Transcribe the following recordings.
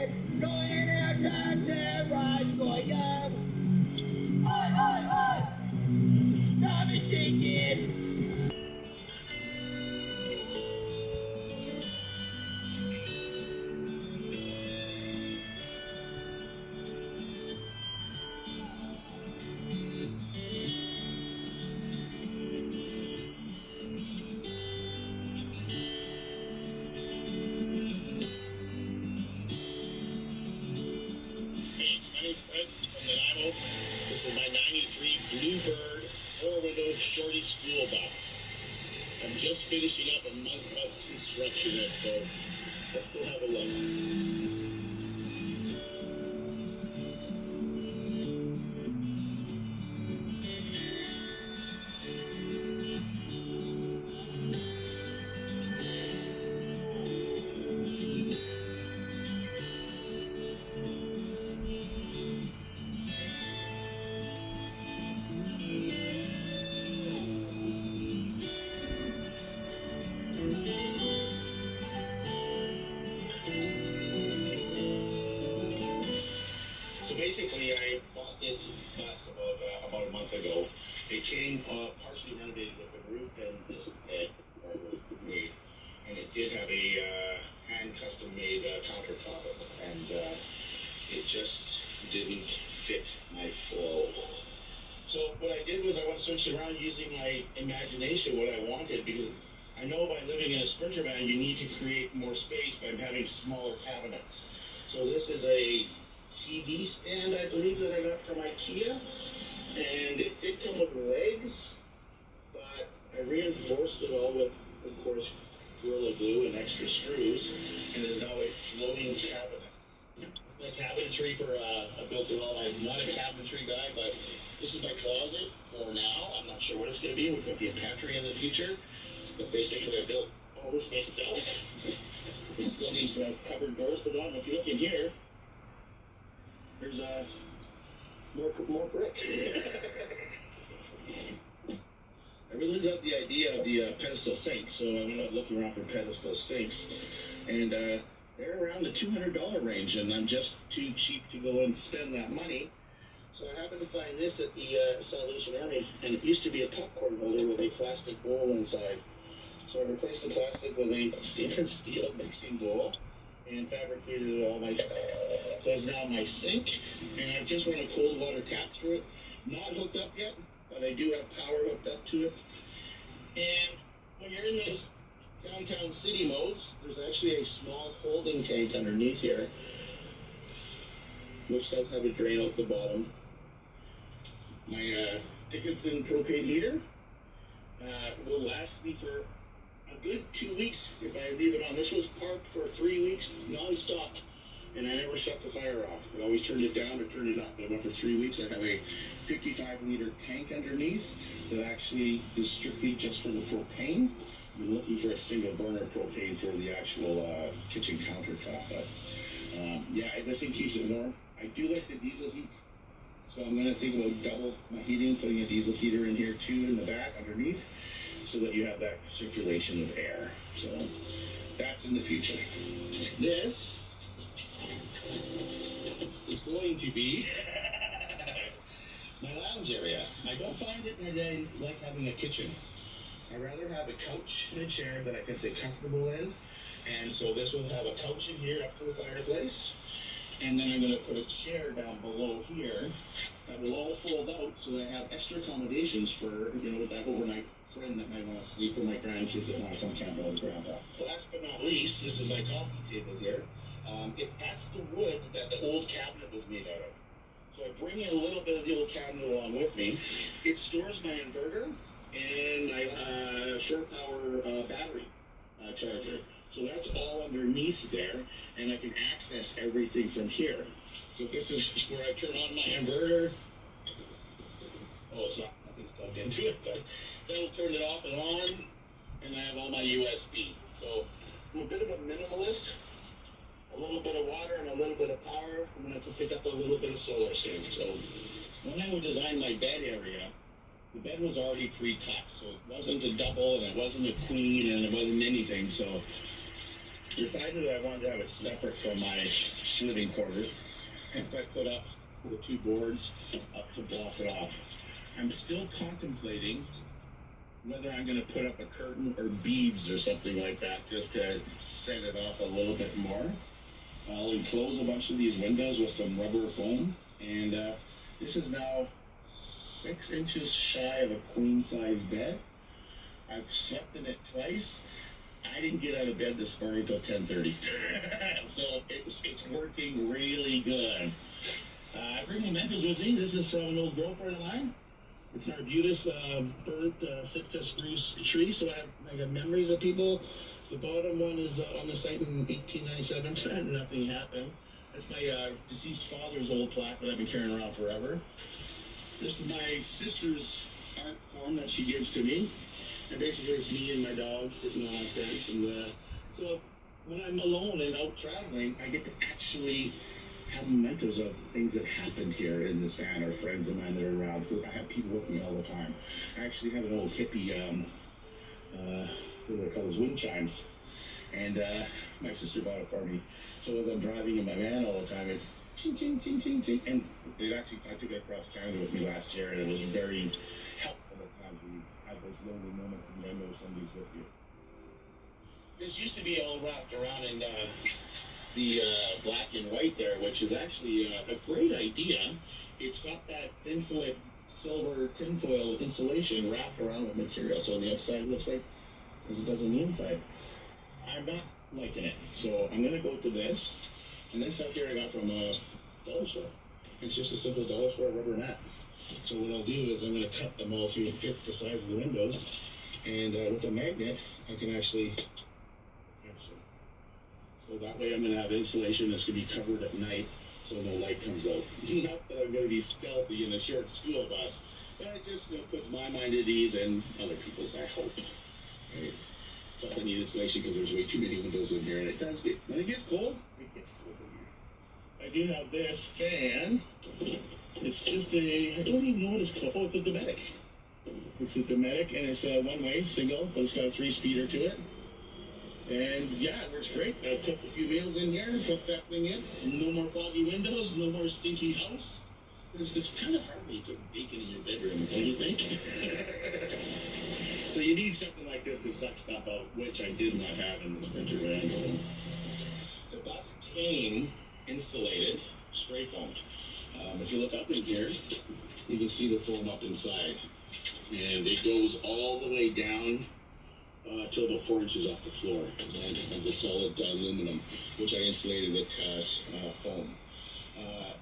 kids going out to terrorize Goya. Oi, oi, oi! Stop it, shake kids! This is my 93 Bluebird 4-window shorty school bus. I'm just finishing up a month of construction it, so let's go have a look. So basically, I bought this bus about a month ago. It came partially renovated with a roof and this head made, and it did have a hand custom made countertop, and it just didn't fit my flow. So what I did was I went searching around using my imagination what I wanted, because I know by living in a Sprinter van you need to create more space by having smaller cabinets. So this is a TV stand, I believe, that I got from IKEA, and it did come with legs, but I reinforced it all with, of course, Gorilla Glue and extra screws, and is now a floating cabinet. My cabinetry for I built it all. I'm not a cabinetry guy, but this is my closet for now. I'm not sure what it's going to be. It could be a pantry in the future, but basically I built all this myself. It still needs to have cupboard doors put on. If you look in here, there's more brick. I really love the idea of the pedestal sink, so I went out looking around for pedestal sinks, and they're around the $200 range, and I'm just too cheap to go and spend that money. So I happened to find this at the Salvation Army, and it used to be a popcorn holder with a plastic bowl inside. So I replaced the plastic with a stainless steel mixing bowl and fabricated it all myself. So it's now my sink, and I've just run a cold water tap through it. Not hooked up yet, but I do have power hooked up to it. And when you're in those downtown city modes, there's actually a small holding tank underneath here, which does have a drain out the bottom. My Dickinson propane heater will last me for a good 2 weeks if I leave it on. This was parked for 3 weeks non-stop, and I never shut the fire off. I always turned it down or turned it up. I went for 3 weeks. I have a 55-liter tank underneath that actually is strictly just for the propane. I'm looking for a single burner propane for the actual kitchen countertop, but yeah, this thing keeps it warm. I do like the diesel heat, so I'm going to think about double my heating, putting a diesel heater in here too in the back underneath, so that you have that circulation of air. So that's in the future. This is going to be my lounge area. I don't find it that I like having a kitchen. I'd rather have a couch and a chair that I can stay comfortable in. And so this will have a couch in here up to the fireplace. And then I'm going to put a chair down below here that will all fold out, so that I have extra accommodations for, with that overnight friend that might want to sleep, or my grandkids that want to come camp out with grandpa. Last but not least, this is my coffee table here. That's the wood that the old cabinet was made out of. So I bring in a little bit of the old cabinet along with me. It stores my inverter and my shore power battery charger. So that's all underneath there, and I can access everything from here. So this is where I turn on my inverter. Oh, it's not, nothing's plugged into it, but that'll turn it off and on, and I have all my USB. So I'm a bit of a minimalist. A little bit of water and a little bit of power. I'm going to have to pick up a little bit of solar soon. So when I would design my bed area, the bed was already pre-cut, so it wasn't a double, and it wasn't a queen, and it wasn't anything. So decided I wanted to have it separate from my living quarters. Hence I put up the two boards up to block it off. I'm still contemplating whether I'm going to put up a curtain or beads or something like that just to set it off a little bit more. I'll enclose a bunch of these windows with some rubber foam, and this is now 6 inches shy of a queen size bed. I've slept in it twice. I didn't get out of bed this morning until 10:30. So it's working really good. I bring mementos with me. This is from an old girlfriend of mine. It's an Arbutus burnt Sitka spruce tree, so I have memories of people. The bottom one is on the site in 1897. Nothing happened. That's my deceased father's old plaque that I've been carrying around forever. This is my sister's art form that she gives to me. And basically it's me and my dog sitting on a fence. And so when I'm alone and out traveling, I get to actually have mementos of things that happened here in this van, or friends of mine that are around. So I have people with me all the time. I actually have an old hippie, what do they call those, wind chimes. And my sister bought it for me. So as I'm driving in my van all the time, it's ching, ching, ching, ching, ching. And it actually, I took it across Canada with me last year, and it was very helpful at times when you have those lonely moments and you know somebody's with you. This used to be all wrapped around in the black and white there, which is actually a great idea. It's got that insulate silver tinfoil insulation wrapped around with material, so on the outside it looks like as it does on the inside. I'm not liking it, so I'm gonna go to this. And this stuff here I got from a dollar store. It's just a simple dollar store rubber mat. So what I'll do is I'm gonna cut them all to fit the size of the windows, and with a magnet I can actually. So that way I'm going to have insulation that's going to be covered at night so no light comes out. Not that I'm going to be stealthy in a short school bus, but it just puts my mind at ease and other people's, I hope. Right? Plus I need insulation because there's way too many windows in here, and it does get, when it gets cold, it gets cold in here. I do have this fan. It's just a, I don't even know what it's called. Oh, it's a Dometic. It's a Dometic, and it's a one-way single, but it's got a 3-speeder to it. And yeah, it works great. I've cooked a few meals in here, hooked that thing in. No more foggy windows, no more stinky house. It's kind of hard when you cook bacon in your bedroom, don't you think? So you need something like this to suck stuff out, which I did not have in this winter van. So the bus came insulated, spray foamed. If you look up in here, you can see the foam up inside. And it goes all the way down till about 4 inches off the floor, and it's a solid aluminum, which I insulated with foam.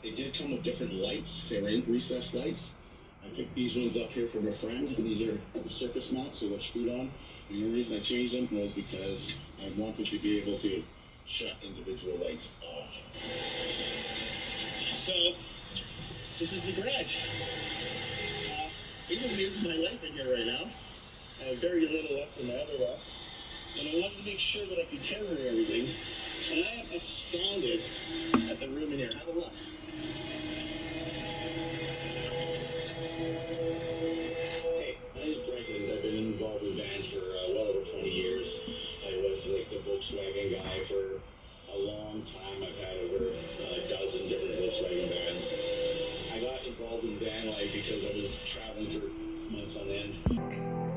It did come with different lights. They were recessed lights. I picked these ones up here from a friend, and these are surface mounts, so they're screwed on. And the reason I changed them was because I wanted to be able to shut individual lights off. So, this is the garage. Basically, this is my life in here right now. I have very little left in my other life, and I wanted to make sure that I could carry everything. And I am astounded at the room in here. Have a look. Hey, my name is Brendan. I've been involved with vans for well over 20 years. I was like the Volkswagen guy for a long time. I've had over a dozen different Volkswagen vans. I got involved in van life because I was traveling for months on end.